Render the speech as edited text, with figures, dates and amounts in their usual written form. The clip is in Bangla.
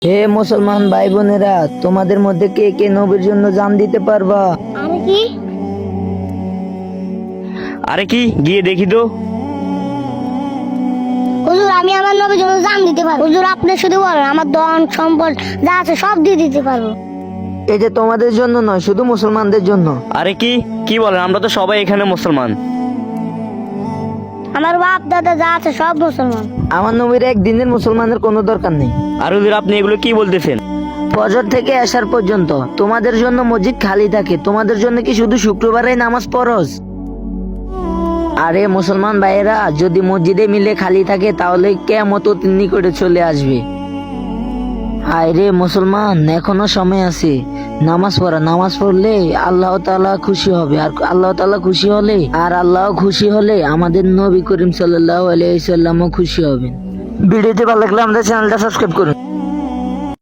হে মুসলমান ভাই বোনেরা, তোমাদের মধ্যে কে কে নবীর জন্য জান দিতে পারবা? আরে কি গিয়ে দেখি তো। হুজুর, আমি আমার নবীর জন্য জান দিতে পারবো। হুজুর, আপনি শুধু বলেন, আমার ধন সম্পদ যা আছে সব দিয়ে দিতে পারবো। এই যে তোমাদের জন্য নয়, শুধু মুসলমানদের জন্য। আরে কি কি বলেন, আমরা তো সবাই এখানে মুসলমান। আমার বাপ দাদা যা আছে সব মুসলমান। আমার নবীর একদিনের মুসলমানের কোনো দরকার নেই। আর হুজুর, আপনি এগুলো কি বলতেছেন? ফজর থেকে আসার পর্যন্ত তোমাদের জন্য মসজিদ খালি থাকে। তোমাদের জন্য কি শুধু শুক্রবারে নামাজ ফরজ? আরে মুসলমান ভাইয়েরা, যদি মসজিদে মিলে খালি থাকে তাহলে কিয়ামত অতি নিকটে চলে আসবে। হায় রে মুসলমান, এখনো সময় আছে। নামাজ পড়া, নামাজ পড়লে আল্লাহ তাআলা খুশি হবে, আর আল্লাহ তাআলা খুশি হলে আর আল্লাহ খুশি হলে আমাদের নবী করিম সাল্লাল্লাহু আলাইহি ওয়াসাল্লামও খুশি হবেন। ভিডিওটি ভালো লাগলে আমাদের চ্যানেলটা সাবস্ক্রাইব করুন।